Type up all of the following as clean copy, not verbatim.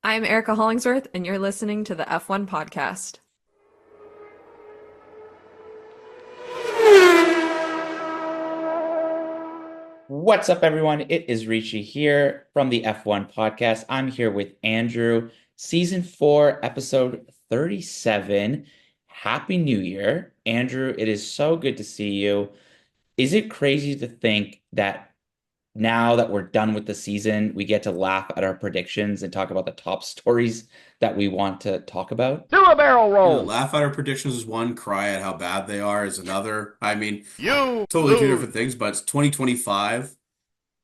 I'm Erica Hollingsworth, and you're listening to the F1 podcast. What's up, everyone? It is Richie here from the F1 podcast. I'm here with Andrew, season 4, episode 37. Happy New Year. Andrew, it is so good to see you. Is it crazy to think that now that we're done with the season, we get to laugh at our predictions and talk about the top stories that we want to talk about? Do a barrel Yeah, roll. laugh at our predictions is one, cry at how bad they are is another. I mean, You totally two lose. different things, but it's 2025. It's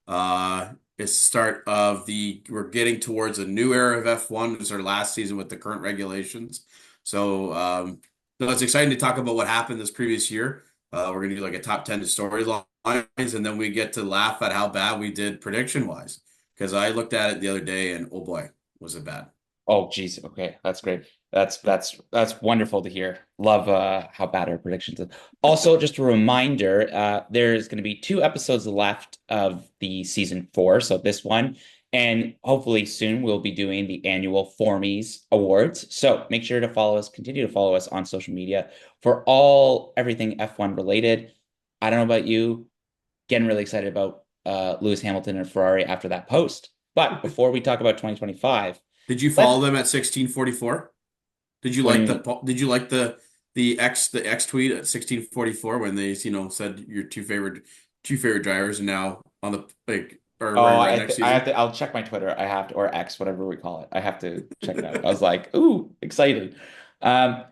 the start of we're getting towards a new era of F1. It's our last season with the current regulations. So it's exciting to talk about what happened this previous year. We're gonna do like a top 10 storylines, and then we get to laugh at how bad we did prediction wise. Because I looked at it the other day and oh boy, was it bad. Oh, geez. Okay, that's great. That's wonderful to hear. Love how bad our predictions are. Also, just a reminder, there's going to be 2 episodes left of the season 4, so this one, and hopefully soon we'll be doing the annual Formies Awards. So make sure to follow us, continue to follow us on social media for everything F1 related. I don't know about you, getting really excited about Lewis Hamilton and Ferrari after that post. But before we talk about 2025. Did you Let's follow them at 1644? Did you What do you like mean? the X tweet at 1644 when they said your two favorite drivers are now on the like are Oh, running right next I have season? to. I'll check my Twitter. I have to, or X, whatever we call it. I have to check it out. I was like, ooh, excited. Um,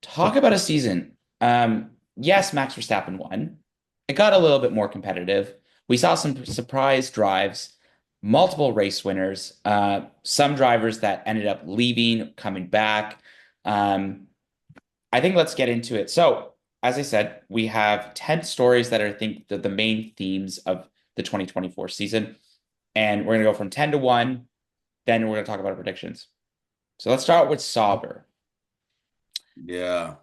Talk about a season. Yes, Max Verstappen won. It got a little bit more competitive. We saw some surprise drives, multiple race winners, some drivers that ended up leaving, coming back. Um, I think let's get into it. So, as I said, we have 10 stories that are, I think, the main themes of the 2024 season. And we're going to go from 10 to 1. Then we're going to talk about our predictions. So let's start with Sauber. Yeah.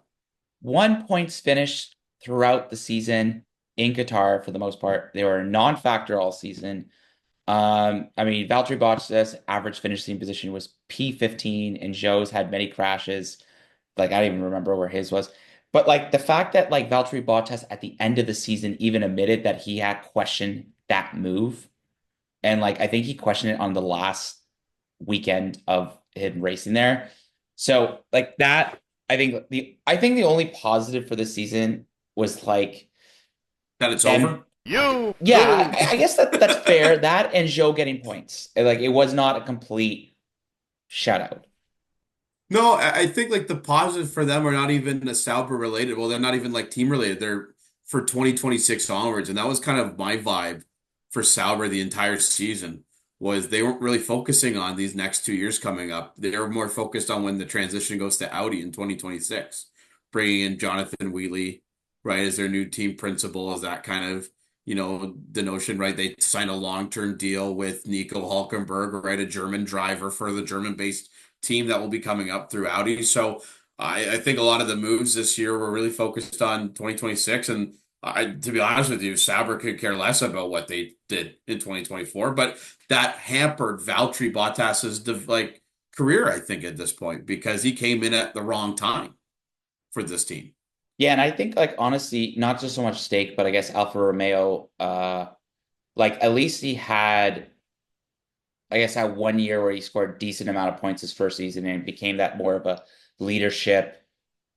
1 points finished throughout the season in Qatar for the most part. They were a non-factor all season. I mean, Valtteri Bottas' average finishing position was P15, and Zhou's had many crashes. Like, I don't even remember where his was. But like the fact that like Valtteri Bottas at the end of the season even admitted that he had questioned that move. And like I think he questioned it on the last weekend of him racing there. So like that, I think the only positive for this season was like That it's them. over? You Yeah, lose. I guess that's fair. That and Joe getting points. Like it was not a complete shutout. No, I think like the positive for them are not even a Sauber related. Well, they're not even like team related. They're for 2026 onwards. And that was kind of my vibe for Sauber the entire season was they weren't really focusing on these next 2 years coming up. They were more focused on when the transition goes to Audi in 2026, bringing in Jonathan Wheatley, right, as their new team principal, as that kind of, the notion, right? They signed a long-term deal with Nico Hülkenberg, right, a German driver for the German-based team that will be coming up through Audi. So I think a lot of the moves this year were really focused on 2026. And to be honest with you, Sauber could care less about what they did in 2024. But that hampered Valtteri Bottas's career, I think, at this point, because he came in at the wrong time for this team. Yeah, and I think like honestly, not just so much stake, but I guess Alfa Romeo, like at least he had, I guess, that 1 year where he scored a decent amount of points his first season and became that more of a leadership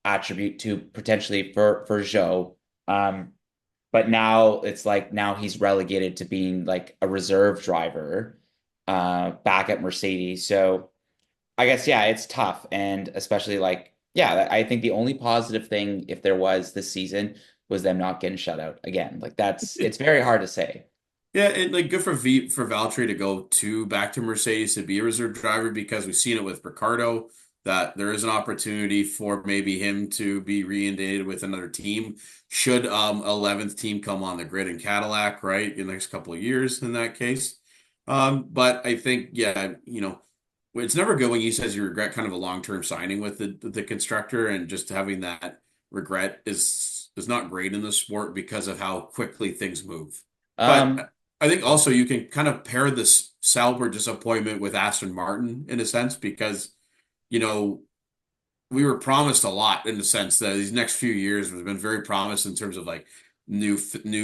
attribute to potentially for Zhou. But now it's like now he's relegated to being like a reserve driver back at Mercedes. So I guess yeah, it's tough. And especially like, yeah, I think the only positive thing, if there was this season, was them not getting shut out again. Like it's very hard to say. Yeah, and like good for Valtteri to go back to Mercedes to be a reserve driver because we've seen it with Ricardo that there is an opportunity for maybe him to be reinstated with another team should 11th team come on the grid in Cadillac, right, in the next couple of years in that case. But I think yeah, it's never good when you says you regret kind of a long-term signing with the constructor and just having that regret is not great in the sport because of how quickly things move. Um, But I think also you can kind of pair this Sauber disappointment with Aston Martin in a sense because, you know, we were promised a lot in the sense that these next few years have been very promised in terms of like new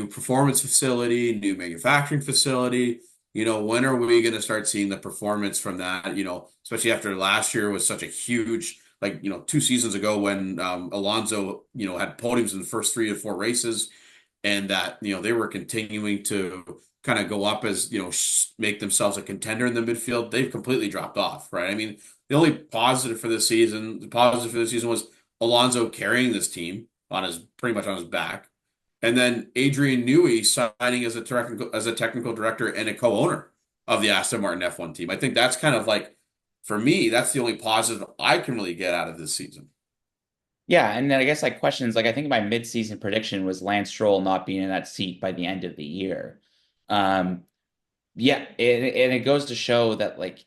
performance facility, new manufacturing facility. You know, when are we going to start seeing the performance from that? You know, especially after last year was such a huge, like, you know, 2 seasons ago when Alonso, you know, had podiums in the first 3 to 4 races, and that, you know, they were continuing to kind of go up as, you know, make themselves a contender in the midfield. They've completely dropped off, right? I mean, the only the positive for this season was Alonso carrying this team on his pretty much on his back. And then Adrian Newey signing as a technical director and a co-owner of the Aston Martin F1 team. I think that's kind of like, for me, that's the only positive I can really get out of this season. Yeah, and then I guess like questions like I think my mid-season prediction was Lance Stroll not being in that seat by the end of the year. Um, yeah, and it goes to show that like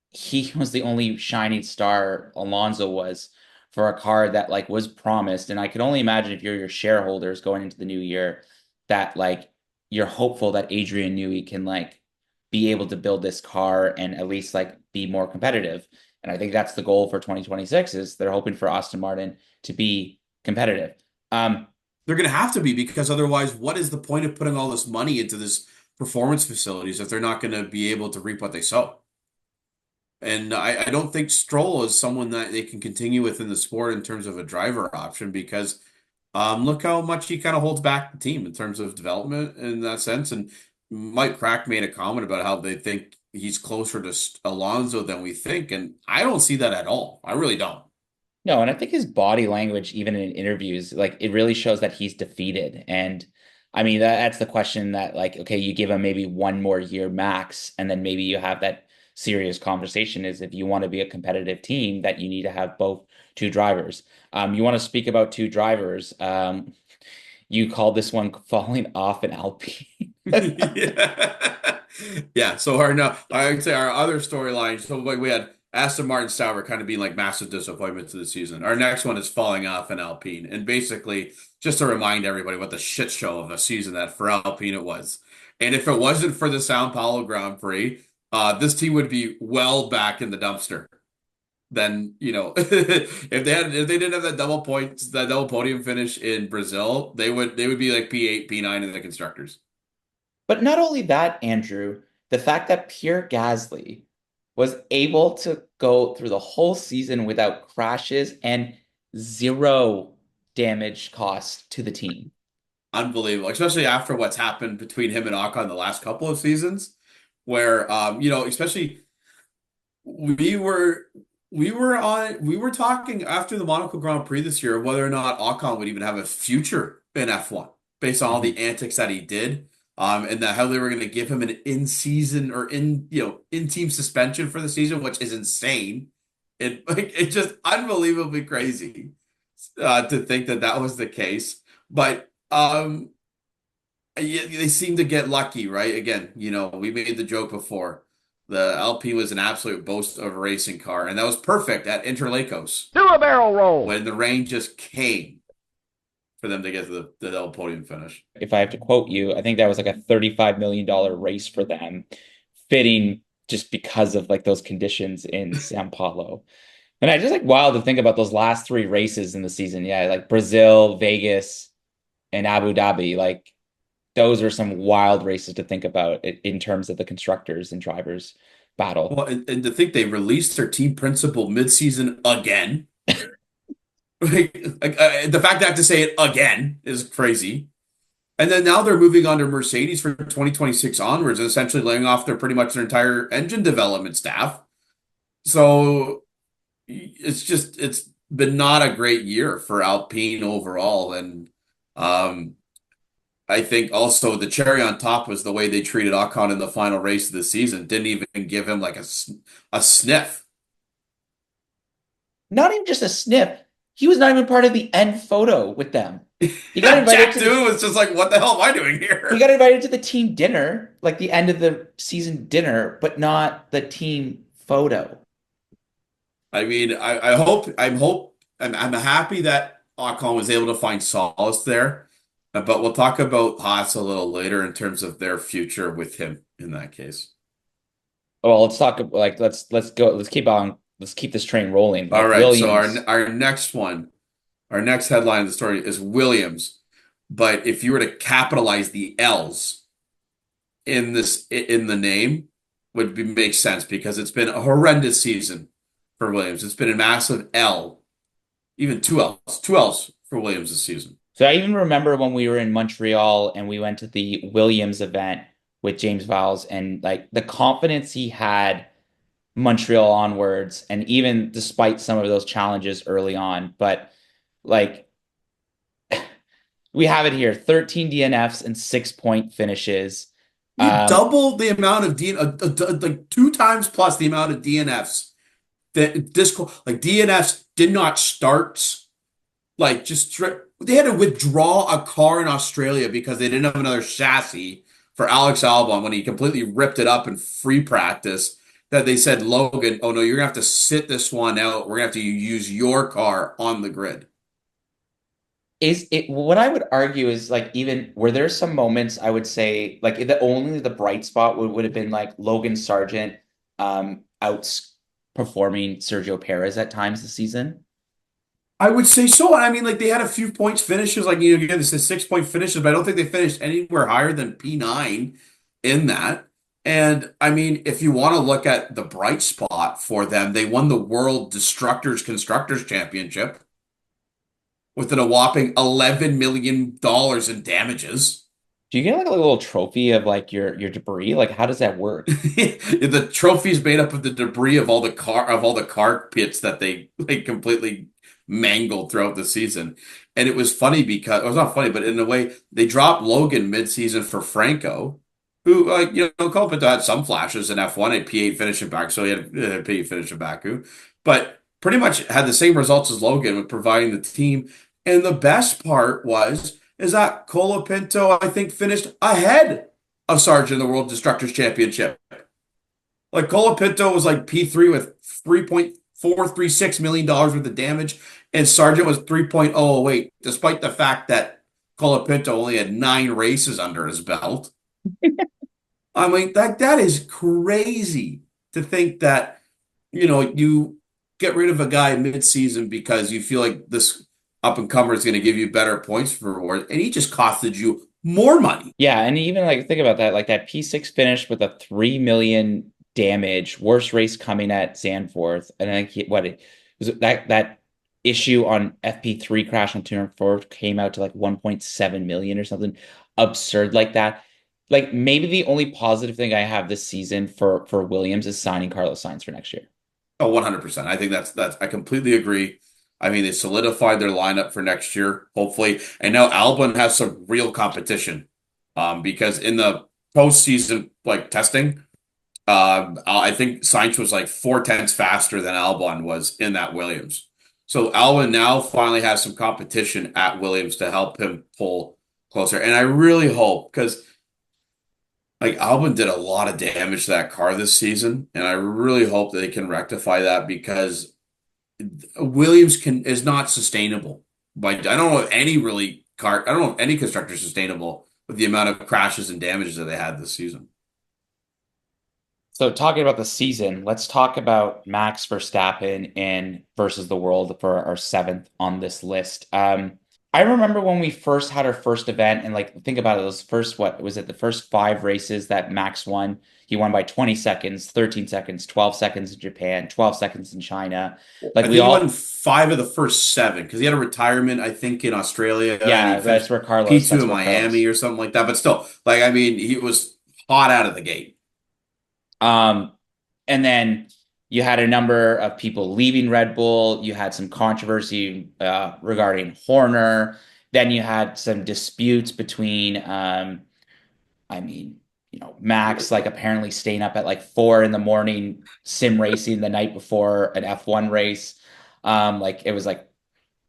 he was the only shining star Alonso was for a car that like was promised. And I could only imagine if you're your shareholders going into the new year that like you're hopeful that Adrian Newey can like be able to build this car and at least like be more competitive. And I think that's the goal for 2026 is they're hoping for Aston Martin to be competitive. They're going to have to be because otherwise, what is the point of putting all this money into this performance facilities if they're not going to be able to reap what they sow? And I don't think Stroll is someone that they can continue within the sport in terms of a driver option because look how much he kind of holds back the team in terms of development in that sense. And Mike Crack made a comment about how they think he's closer to Alonso than we think. And I don't see that at all. I really don't. No, and I think his body language, even in interviews, like it really shows that he's defeated. And I mean, that's the question that, like, okay, you give him maybe one more year max, and then maybe you have that serious conversation is if you want to be a competitive team, that you need to have both two drivers. You want to speak about two drivers. You called this one falling off an Alpine. Yeah. Yeah. So I would say our other storyline. So like we had Aston Martin Sauber kind of being like massive disappointments of the season. Our next one is falling off an Alpine. And basically, just to remind everybody what the shit show of a season that for Alpine it was. And if it wasn't for the Sao Paulo Grand Prix, this team would be well back in the dumpster. Then, you know, if they didn't have that double podium finish in Brazil, they would be like P8, P9 in the constructors. But not only that, Andrew, the fact that Pierre Gasly was able to go through the whole season without crashes and zero damage cost to the team. Unbelievable, especially after what's happened between him and Ocon the last couple of seasons, where you know, especially we were we were talking after the Monaco Grand Prix this year whether or not Ocon would even have a future in F1 based on all the antics that he did. And that how they were going to give him an in-season or in-team suspension for the season, which is insane. It's just unbelievably crazy to think that that was the case. But yeah, they seem to get lucky, right? Again, you know, we made the joke before. The LP was an absolute boast of a racing car, and that was perfect at Interlagos Do a barrel roll. when the rain just came for them to get to the double podium finish. If I have to quote you, I think that was like a $35 million race for them, fitting just because of like those conditions in Sao Paulo. And I just like wild to think about those last three races in the season. Yeah, like Brazil, Vegas, and Abu Dhabi. Like those are some wild races to think about in terms of the constructors and drivers battle. Well, and to think they released their team principal mid-season again. The fact that I have to say it again is crazy. And then now they're moving on to Mercedes for 2026 onwards and essentially laying off their entire engine development staff. So it's been not a great year for Alpine overall. And I think also the cherry on top was the way they treated Ocon in the final race of the season. Didn't even give him like a sniff. Not even just a sniff. He was not even part of the end photo with them. He got invited Jack to Doo was just like, what the hell am I doing here? he got invited to the team dinner, like the end of the season dinner, but not the team photo. I mean, I'm happy that Ocon was able to find solace there. But we'll talk about Haas a little later in terms of their future with him in that case. Well, let's talk like let's go. Let's keep this train rolling. All Like right, so Williams. our next one, our next headline of the story is Williams. But if you were to capitalize the L's in the name, would be make sense because it's been a horrendous season for Williams. It's been a massive L, even two L's for Williams this season. So I even remember when we were in Montreal and we went to the Williams event with James Vowles and like the confidence he had Montreal onwards, and even despite some of those challenges early on, but like we have it here, 13 DNFs and 6-point finishes. You double the amount of like two times plus the amount of DNFs that this like DNFs did not start like just they had to withdraw a car in Australia because they didn't have another chassis for Alex Albon when he completely ripped it up in free practice. That they said, Logan, oh no, you're gonna have to sit this one out. We're gonna have to use your car on the grid. Is it what I would argue is like even were there some moments I would say like only the bright spot would have been like Logan Sargent outperforming Sergio Perez at times this season. I would say so. I mean, like they had a few points finishes, like again, this is 6 point finishes, but I don't think they finished anywhere higher than P9 in that. And I mean, if you want to look at the bright spot for them, they won the World Destructors Constructors Championship within a whopping $11 million in damages. Do you get like a little trophy of like your debris? Like how does that work? The trophy is made up of the debris of all the car pits that they like completely mangled throughout the season. And it was funny because it was not funny, but in a way they dropped Logan mid-season for Franco, who like Colapinto had some flashes in F1 at P8 finish in Baku, so he had a P8 finish in Baku, but pretty much had the same results as Logan with providing the team. And the best part is that Colapinto, I think, finished ahead of Sargent in the World Destructors Championship. Like Colapinto was like P3 with $3.436 million worth of damage, and Sargent was 3.008, despite the fact that Colapinto only had 9 races under his belt. I mean, that is crazy to think that, you get rid of a guy mid-season because you feel like this up-and-comer is going to give you better points for rewards, and he just costed you more money. Yeah, and even like think about that, like that P6 finish with a 3 million damage, worst race coming at Zandvoort, and I think what it was that issue on FP3 crash on Turn 4 came out to like 1.7 million or something absurd like that. Like maybe the only positive thing I have this season for Williams is signing Carlos Sainz for next year. Oh, 100%. I think that's I completely agree. I mean, they solidified their lineup for next year, hopefully. And now Albon has some real competition. Because in the postseason like testing, I think Sainz was like 4 tenths faster than Albon was in that Williams. So Albon now finally has some competition at Williams to help him pull closer. And I really hope because like Albon did a lot of damage to that car this season, and I really hope that they can rectify that because Williams is not sustainable. Like I don't know if any I don't know if any constructor is sustainable with the amount of crashes and damages that they had this season. So talking about the season, let's talk about Max Verstappen and versus the world for our seventh on this list. I remember when we first had our first event and like think about it, those first what was it the first 5 races that Max won? He won by 20 seconds, 13 seconds, 12 seconds in Japan, 12 seconds in China. Like I think we he all won 5 of the first 7 because he had a retirement, I think, in Australia. yeah, And he that's finished where Carlos P2 that's in where Miami Carlos. or something like that. But still, like I mean, he was hot out of the gate. Um, and then you had a number of people leaving Red Bull. You had some controversy regarding Horner. Then you had some disputes between, I mean, Max like apparently staying up at like 4 in the morning sim racing the night before an F1 race. Like it was like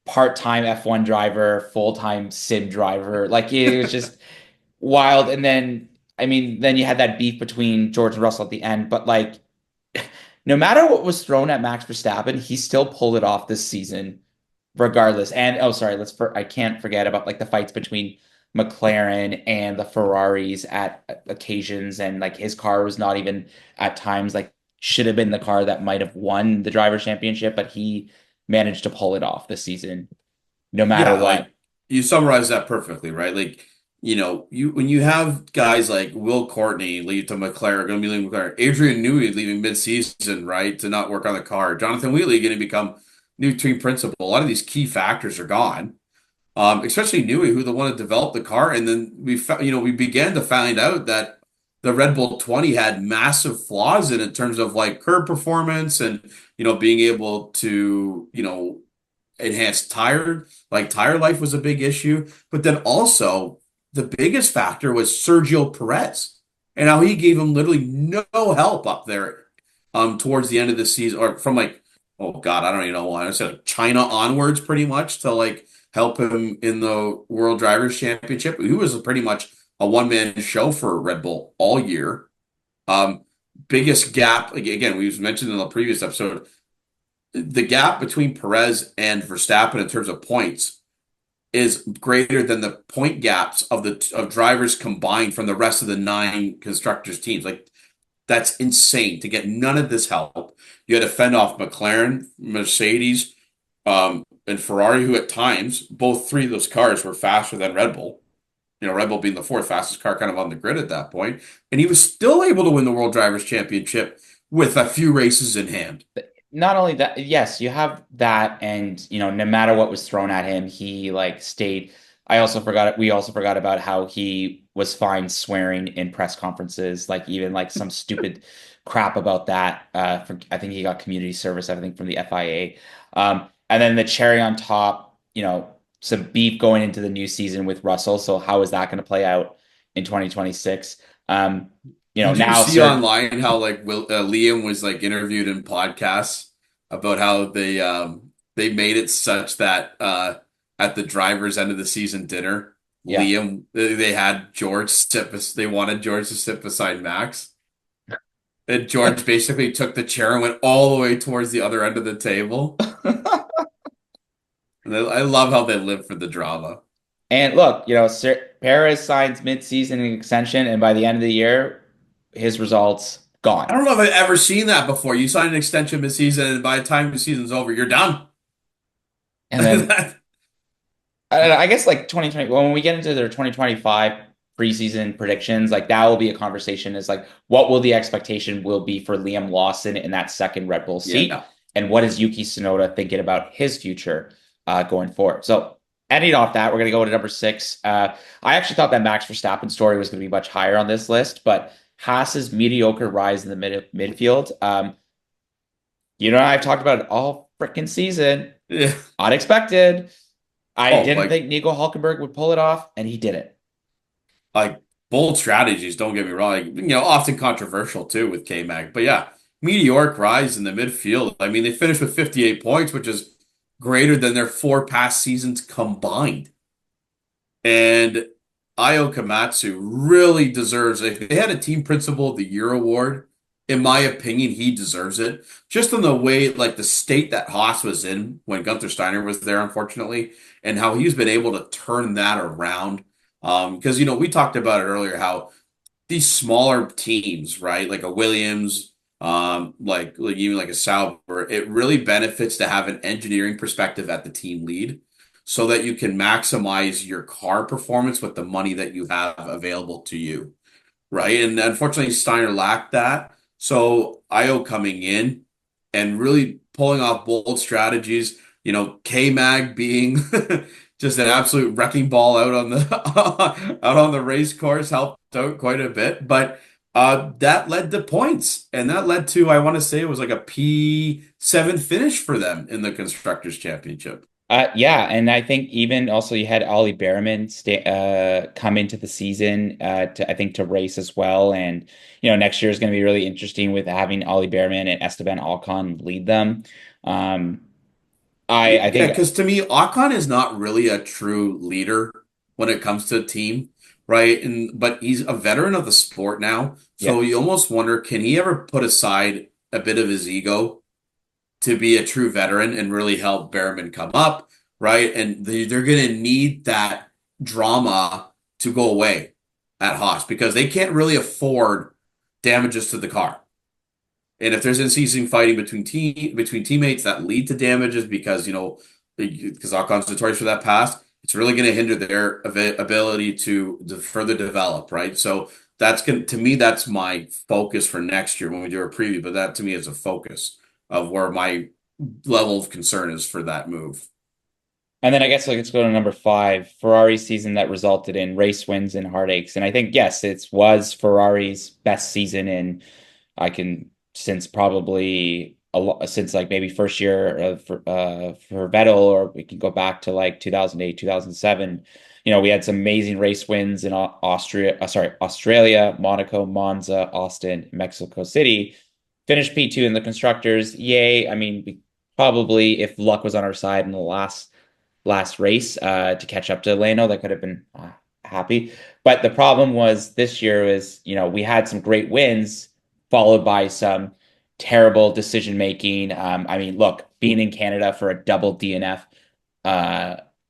part-time F1 driver, full-time sim driver. Like it was just wild. And then, I mean, then you had that beef between George and Russell at the end. But like, no matter what was thrown at Max Verstappen, he still pulled it off this season, regardless. And oh, sorry, I can't forget about like the fights between McLaren and the Ferraris at occasions, and like his car was not even at times like should have been the car that might have won the driver championship, but he managed to pull it off this season, no matter Yeah, what. like you summarized that perfectly, right? Like, you when you have guys like Will Courtney leave to McLaren, going to be leaving McLaren, Adrian Newey leaving mid-season, right, to not work on the car, Jonathan Wheatley going to become new team principal. A lot of these key factors are gone. Especially Newey, who the one that developed the car, and then we began to find out that the Red Bull 20 had massive flaws in terms of like curb performance and being able to enhanced tire life was a big issue. But then also the biggest factor was Sergio Perez and how he gave him literally no help up there towards the end of the season, or from like, oh God, I don't even know why. I said China onwards pretty much to like help him in the World Drivers' Championship. He was pretty much a one-man show for Red Bull all year. Um, Biggest gap, like, again, we mentioned in the previous episode, the gap between Perez and Verstappen in terms of points is greater than the point gaps of drivers combined from the rest of the 9 constructors teams. Like, that's insane to get none of this help. You had to fend off McLaren, Mercedes, and Ferrari, who at times, both 3 of those cars were faster than Red Bull. Red Bull being the 4th fastest car kind of on the grid at that point. And he was still able to win the World Drivers' Championship with a few races in hand. Not only that, yes, you have that, and no matter what was thrown at him, he like stayed. We also forgot about how he was fine swearing in press conferences, like even like some stupid crap about that. I think he got community service, I think from the FIA. And then the cherry on top, some beef going into the new season with Russell. So how is that going to play out in 2026? Did you Now, see sir, online how like Liam was like interviewed in podcasts about how they made it such that at the driver's end of the season dinner, yeah. Liam they had George they wanted George to sit beside Max. And George basically took the chair and went all the way towards the other end of the table. And I love how they live for the drama. And look, Perez signs mid-season extension, and by the end of the year, his results I gone. don't know if I've ever seen that before. You sign an extension mid-season, and by the time the season's over, you're done. And then I guess like 2020, when we get into their 2025 preseason predictions, like that will be a conversation is like, what will the expectation will be for Liam Lawson in that second Red Bull seat? Yeah. And what is Yuki Tsunoda thinking about his future going forward? So ending off that, we're going to go to number 6. I actually thought that Max Verstappen story was going to be much higher on this list, but Haas's mediocre rise in the midfield. I've talked about it all freaking season. Yeah. Unexpected. I didn't Like think Nico Hulkenberg would pull it off, and he did it. like bold strategies, don't get me wrong. Like, often controversial too with K-Mag. But yeah, meteoric rise in the midfield. I mean, they finished with 58 points, which is greater than their 4 past seasons combined. And Io Komatsu really deserves it. If they had a Team Principal of the Year award, in my opinion, he deserves it. Just in the way, like the state that Haas was in when Gunther Steiner was there, unfortunately, and how he's been able to turn that around. Because we talked about it earlier, how these smaller teams, right, like a Williams, like even like a Sauber, it really benefits to have an engineering perspective at the team lead, so that you can maximize your car performance with the money that you have available to you, right? And unfortunately, Steiner lacked that. So Io coming in and really pulling off bold strategies, K-Mag being just an absolute wrecking ball out on the out on the race course helped out quite a bit. But that led to points, and that led to, I want to say it was like a P7 finish for them in the Constructors' Championship. Yeah, and I think even also you had Ollie Behrman come into the season to race as well, and next year is going to be really interesting with having Ollie Behrman and Esteban Ocon lead them. Um, I Yeah, think because to me, Ocon is not really a true leader when it comes to a team, right? But he's a veteran of the sport now, yeah. so you almost wonder, can he ever put aside a bit of his ego to be a true veteran and really help Behrman come up, right? And they're going to need that drama to go away at Haas because they can't really afford damages to the car. And if there's in-season fighting between teammates that lead to damages because Ocon's notorious for that past, it's really going to hinder their ability to further develop, right? So to me, that's my focus for next year when we do our preview. But that to me is a focus of where my level of concern is for that move. And then I guess let's go to number 5, Ferrari's season that resulted in race wins and heartaches. And I think, yes, it was Ferrari's best season since probably since like maybe first year for Vettel, or we can go back to like 2008, 2007. We had some amazing race wins in Australia, Monaco, Monza, Austin, Mexico City. Finished P2 in the constructors. Yay. I mean, probably if luck was on our side in the last race to catch up to Lando, that could have been happy. But the problem was this year is, we had some great wins followed by some terrible decision making. I mean, look, being in Canada for a double DNF,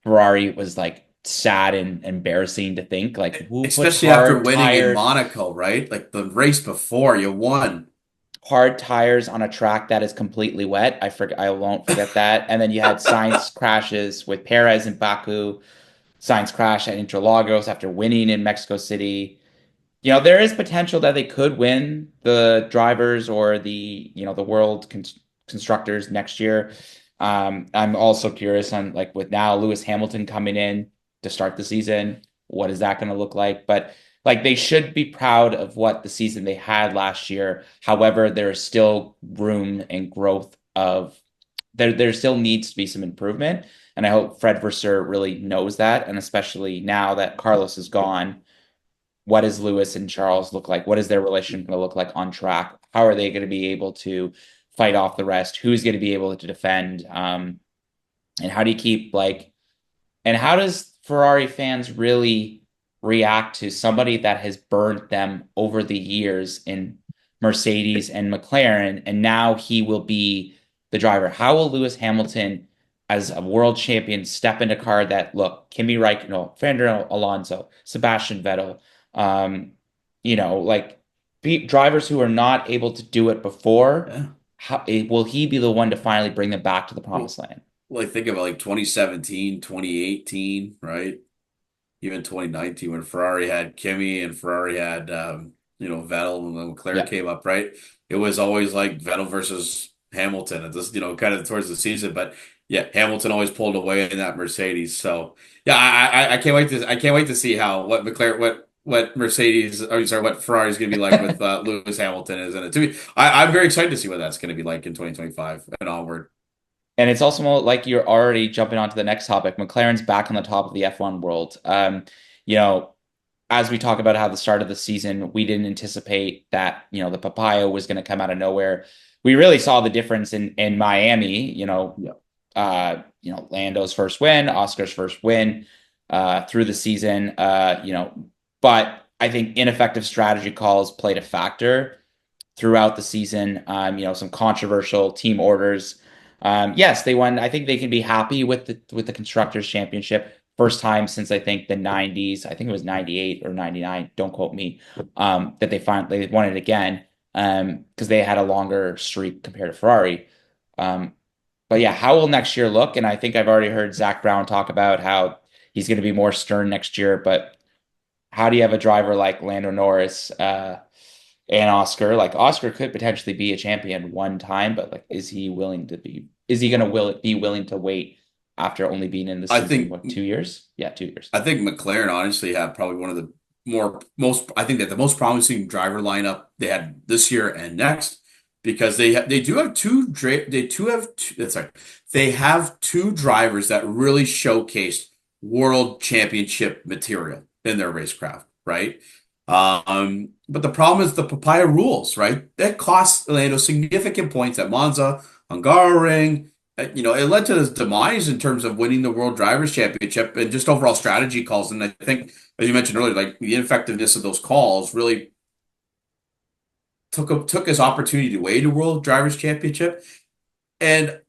Ferrari was like sad and embarrassing to think. Like, who especially after winning in Monaco, right? Like the race before you won. Hard tires on a track that is completely wet. I won't forget that. And then you had Sainz crashes with Perez in Baku, Sainz crash at Interlagos after winning in Mexico City. There is potential that they could win the drivers or the world constructors next year. I'm also curious on, like, with now Lewis Hamilton coming in to start the season, what is that going to look like? But like, they should be proud of what the season they had last year. However, there's still room and growth there still needs to be some improvement. And I hope Fred Vasseur really knows that. And especially now that Carlos is gone, what does Lewis and Charles look like? What is their relationship going to look like on track? How are they going to be able to fight off the rest? Who's going to be able to defend? And how do you keep and how does Ferrari fans really react to somebody that has burned them over the years in Mercedes and McLaren, and now he will be the driver? How will Lewis Hamilton, as a world champion, step into a car that, look, Kimi Räikkönen, Fernando Alonso, Sebastian Vettel, drivers who are not able to do it before? Yeah. How will he be the one to finally bring them back to the promised land? Well, think about 2017, 2018, right? Even 2019 when Ferrari had Kimi and Ferrari had Vettel, and then McLaren came up, right? It was always like Vettel versus Hamilton at this, kind of towards the season. But yeah, Hamilton always pulled away in that Mercedes. So yeah, I can't wait to see what Mercedes, what Ferrari is going to be like with Lewis Hamilton is in it. To me, I'm very excited to see what that's going to be like in 2025 and onward. And it's also like you're already jumping onto the next topic. McLaren's back on the top of the F1 world. As we talk about how the start of the season, we didn't anticipate that, the papaya was going to come out of nowhere. We really saw the difference in Miami, Lando's first win, Oscar's first win through the season, but I think ineffective strategy calls played a factor throughout the season. Some controversial team orders. Yes, they won. I think they can be happy with the Constructors' Championship. First time since I think the 90s. I think it was 98 or 99. Don't quote me. That they won it again because they had a longer streak compared to Ferrari. But yeah, how will next year look? And I think I've already heard Zach Brown talk about how he's going to be more stern next year. But how do you have a driver like Lando Norris and Oscar? Like, Oscar could potentially be a champion one time, but is he going to be willing to wait after only being in the season, I think 2 years? Yeah, 2 years. I think McLaren honestly have probably one of the I think that the most promising driver lineup they had this year and next, because they have two drivers that really showcased world championship material in their racecraft, right? But the problem is the papaya rules, right? That cost Lando significant points at Monza, Hungaroring. It led to his demise in terms of winning the World Drivers' Championship and just overall strategy calls. And I think, as you mentioned earlier, the ineffectiveness of those calls really took his opportunity to win the World Drivers' Championship. And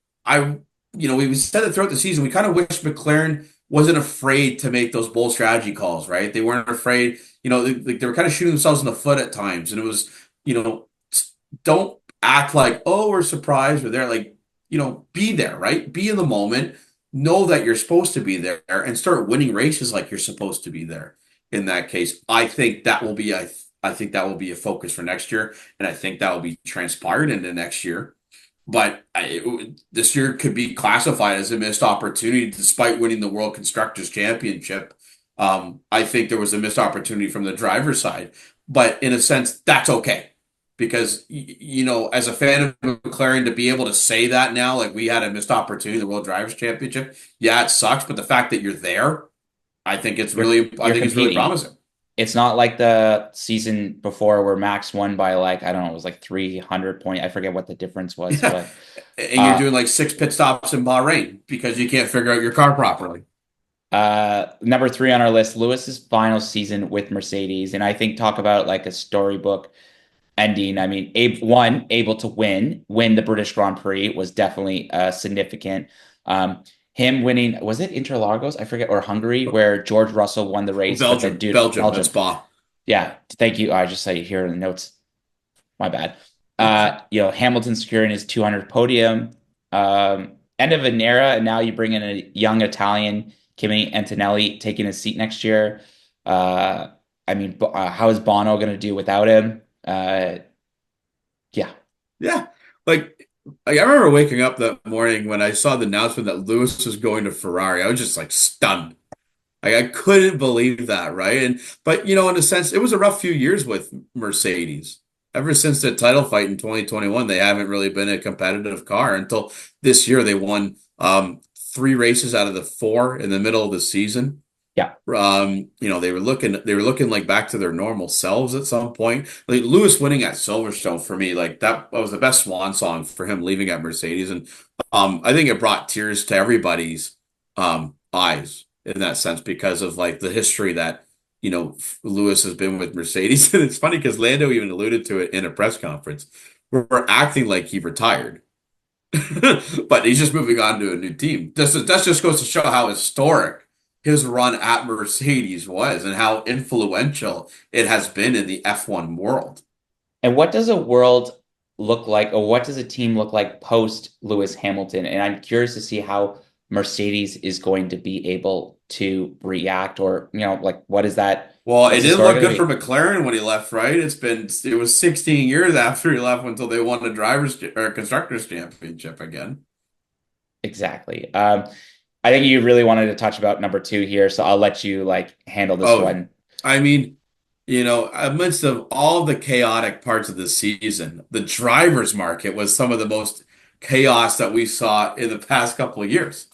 we said it throughout the season. We kind of wish McLaren wasn't afraid to make those bold strategy calls, right? They weren't afraid, they were kind of shooting themselves in the foot at times. And it was, don't act like, oh, we're surprised we're there. Like, be there, right? Be in the moment, know that you're supposed to be there, and start winning races like you're supposed to be there. In that case, I think that will be a focus for next year, and I think that will be transpired into next year. But this year could be classified as a missed opportunity, despite winning the World Constructors Championship. I think there was a missed opportunity from the driver's side, but in a sense, that's okay because as a fan of McLaren, to be able to say that now, like we had a missed opportunity in the World Drivers' Championship, yeah, it sucks, but the fact that you're there, I think it's really promising. It's not like the season before where Max won by like, I don't know, it was like 300 points. I forget what the difference was, but and you're doing like 6 pit stops in Bahrain because you can't figure out your car properly. Number 3 on our list, Lewis's final season with Mercedes, and I think talk about like a storybook ending. I mean, able to win the British Grand Prix was definitely significant. Him winning, was it Interlagos? I forget, or Hungary, where George Russell won the race. Belgium, Spa. Yeah, thank you. I just saw you here in the notes. My bad. Hamilton securing his 200th podium. End of an era, and now you bring in a young Italian, Kimi Antonelli, taking his seat next year. How is Bono going to do without him? Yeah. I remember waking up that morning when I saw the announcement that Lewis was going to Ferrari. I was just like stunned. Like I couldn't believe that, right? But in a sense, it was a rough few years with Mercedes. Ever since the title fight in 2021, they haven't really been a competitive car until this year. They won 3 races out of the 4 in the middle of the season. Yeah. They were looking like back to their normal selves at some point. Like Lewis winning at Silverstone for me, like that was the best swan song for him leaving at Mercedes. And I think it brought tears to everybody's eyes in that sense because of like the history that, Lewis has been with Mercedes. And it's funny because Lando even alluded to it in a press conference. We're acting like he retired. But he's just moving on to a new team. That just goes to show how historic his run at Mercedes was and how influential it has been in the F1 world. And what does a world look like, or what does a team look like post Lewis Hamilton? And I'm curious to see how Mercedes is going to be able to react, or what is that? Well, it didn't look good for McLaren when he left, right? It was 16 years after he left until they won the drivers or constructors championship again. Exactly. I think you really wanted to touch about number 2 here, so I'll let you handle this one. I mean, amidst of all the chaotic parts of the season, the drivers market was some of the most chaos that we saw in the past couple of years.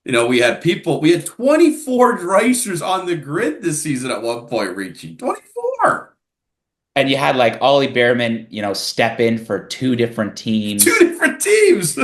We had 24 racers on the grid this season at one point, reaching 24. And you had Ollie Behrman, step in for 2 different teams. 2 different teams.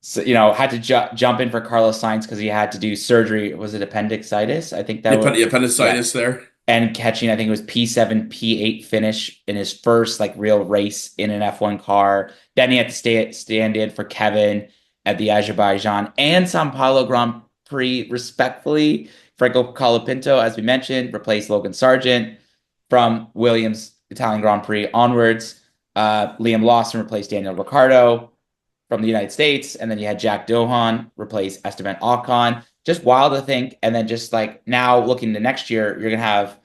So, had to jump in for Carlos Sainz because he had to do surgery. Was it appendicitis? I think that was appendicitis there. And catching, I think it was P7, P8 finish in his first real race in an F1 car. Then he had to stand in for Kevin at the Azerbaijan and São Paulo Grand Prix, respectfully. Franco Colapinto, as we mentioned, replaced Logan Sargent from Williams Italian Grand Prix onwards. Liam Lawson replaced Daniel Ricciardo from the United States, and then you had Jack Dohan replace Esteban Ocon. Just wild to think. And then just now looking to next year, you're gonna have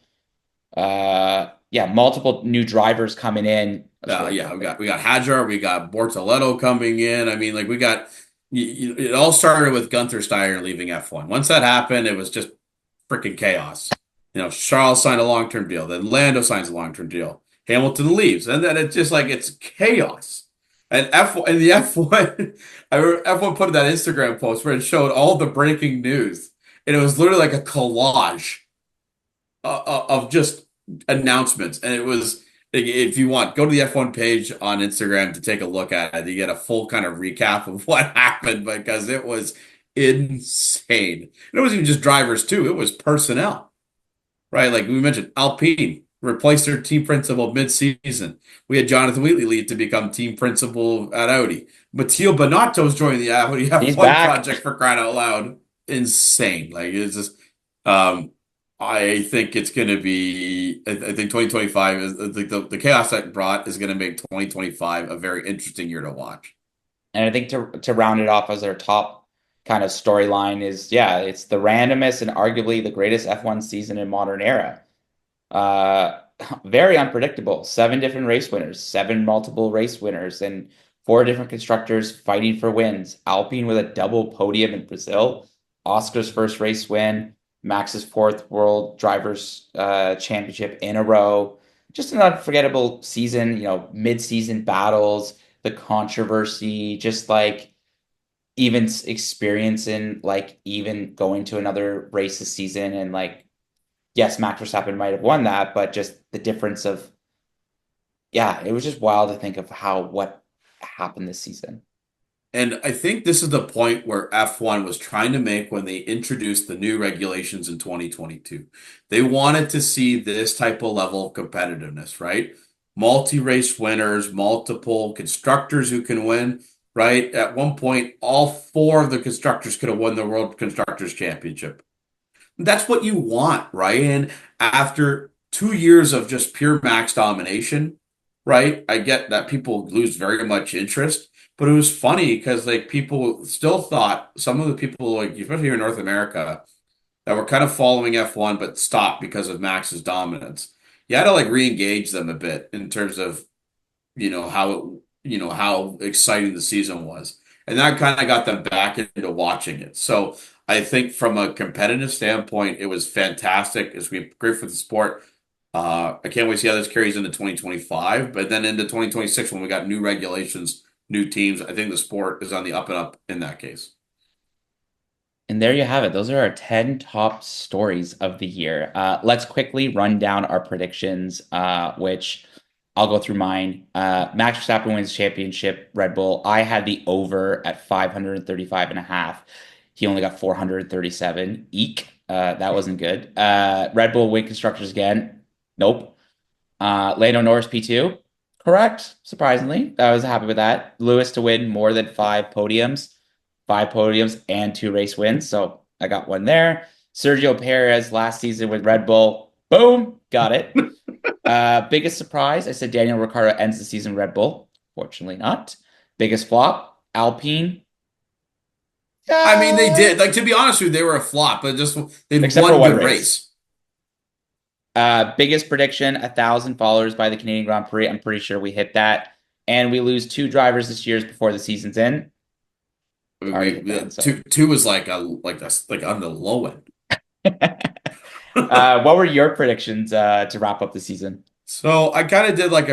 multiple new drivers coming in. We got Hadjar, we got Bortoleto coming in. I mean, we got it all started with Gunther Steiner leaving F1. Once that happened, it was just freaking chaos. Charles signed a long-term deal, then Lando signs a long-term deal. Hamilton leaves, and then it's just it's chaos. And F1, I remember F1 put in that Instagram post where it showed all the breaking news, and it was literally like a collage of just announcements. And it was, if you want, go to the F1 page on Instagram to take a look at it. You get a full kind of recap of what happened because it was insane. And it wasn't even just drivers too; it was personnel, right? Like we mentioned, Alpine replaced their team principal mid-season. We had Jonathan Wheatley leave to become team principal at Audi. Matteo Binotto's joining the Audi F1 project for crying out loud. insane. Like it's just, um, I think it's going to be. I think 2025 is the chaos that brought is going to make 2025 a very interesting year to watch. And I think to round it off as our top kind of storyline is, yeah, it's the randomest and arguably the greatest F1 season in modern era. Uh, Very unpredictable. 7 different race winners, 7 multiple race winners, and 4 different constructors fighting for wins. Alpine with a double podium in Brazil, Oscar's first race win, Max's fourth World Drivers' Championship in a row. Just an unforgettable season. Mid-season battles, the controversy, just like even experiencing like even going to another race this season and like yes, Max Verstappen might have won that, but just the difference of, yeah, it was just wild to think of what happened this season. And I think this is the point where F1 was trying to make when they introduced the new regulations in 2022. They wanted to see this type of level of competitiveness, right? Multi-race winners, multiple constructors who can win, right? At one point, all 4 of the constructors could have won the World Constructors Championship. That's what you want, right? And after 2 years of just pure max domination, right? I get that people lose very much interest, but it was funny because like people still thought some of the people like especially here in North America that were kind of following F1 but stopped because of Max's dominance. You had to like re-engage them a bit in terms of how exciting the season was. And that kind of got them back into watching it. So I think from a competitive standpoint, it was fantastic. It's been great for the sport. I can't wait to see how this carries into 2025, but then into 2026 when we got new regulations, new teams, I think the sport is on the up and up in that case. And there you have it. Those are our 10 top stories of the year. Let's quickly run down our predictions, which I'll go through mine. Max Verstappen wins championship, Red Bull. I had the over at 535 and a half. He only got 437. Eek. That wasn't good. Red Bull win constructors again. Nope. Lando Norris P2. Correct. Surprisingly. I was happy with that. Lewis to win more than 5 podiums and 2 race wins. So I got one there. Sergio Perez last season with Red Bull. Boom. Got it. Biggest surprise, I said Daniel Ricciardo ends the season Red Bull. Fortunately not. Biggest flop, Alpine. I mean, they did. Like, to be honest with you, they were a flop, but just they Except won for one good race. Biggest prediction, 1,000 followers by the Canadian Grand Prix. I'm pretty sure we hit that. And we lose 2 drivers this year before the season's in. Two was like on the low end. What were your predictions to wrap up the season? So I kind of did like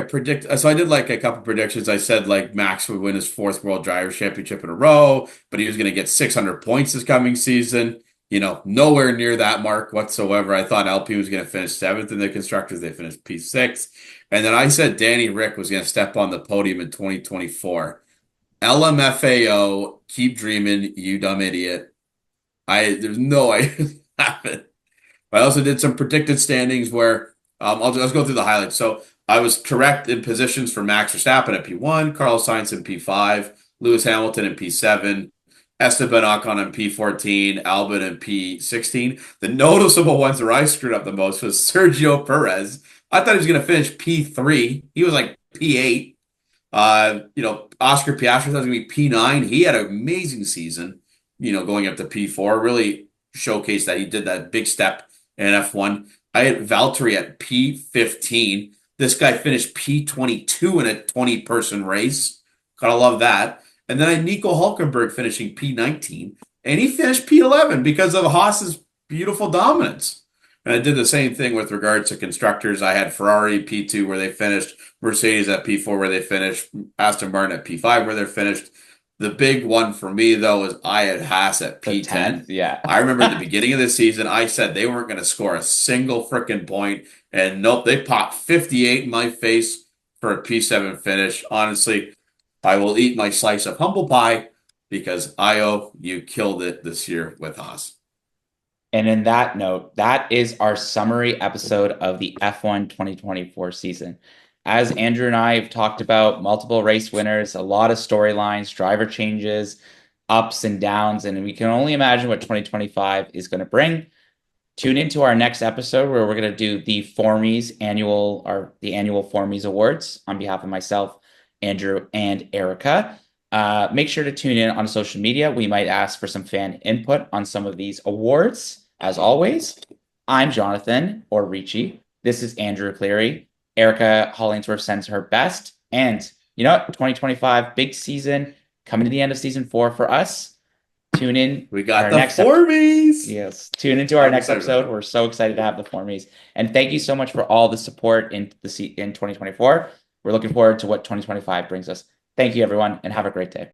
so I did like a couple predictions. I said like Max would win his 4th World Drivers' Championship in a row, but he was going to get 600 points this coming season. Nowhere near that mark whatsoever. I thought LP was going to finish 7th in the constructors. They finished P6. And then I said Danny Rick was going to step on the podium in 2024. LMFAO, keep dreaming, you dumb idiot. There's no way it happened. I also did some predicted standings where let's go through the highlights. So I was correct in positions for Max Verstappen at P1, Carlos Sainz in P5, Lewis Hamilton in P7, Esteban Ocon in P14, Albon in P16. The noticeable ones where I screwed up the most was Sergio Perez. I thought he was going to finish P3. He was like P8. Oscar Piastri thought he was going to be P9. He had an amazing season, going up to P4. Really showcased that he did that big step in F1. I had Valtteri at P15. This guy finished P22 in a 20-person race. Gotta love that. And then I had Nico Hulkenberg finishing P19. And he finished P11 because of Haas's beautiful dominance. And I did the same thing with regards to constructors. I had Ferrari P2 where they finished, Mercedes at P4 where they finished, Aston Martin at P5 where they're finished. The big one for me, though, is I had Haas at P10. Yeah. I remember at the beginning of the season, I said they weren't going to score a single freaking point. And nope, they popped 58 in my face for a P7 finish. Honestly, I will eat my slice of humble pie because Io, you killed it this year with Haas. And in that note, that is our summary episode of the F1 2024 season. As Andrew and I have talked about, multiple race winners, a lot of storylines, driver changes. ups and downs, and we can only imagine what 2025 is going to bring. Tune into our next episode where we're going to do the annual Formies Awards on behalf of myself, Andrew, and Erica. Make sure to tune in on social media. We might ask for some fan input on some of these awards. As always, I'm Jonathan, or Ricci. This is Andrew Cleary. Erica Hollingsworth sends her best. And you know what? 2025, big season, coming to the end of season 4 for us. Tune in. We got the Formies. Yes. Tune into our next episode. We're so excited to have the Formies. And thank you so much for all the support in 2024. We're looking forward to what 2025 brings us. Thank you, everyone, and have a great day.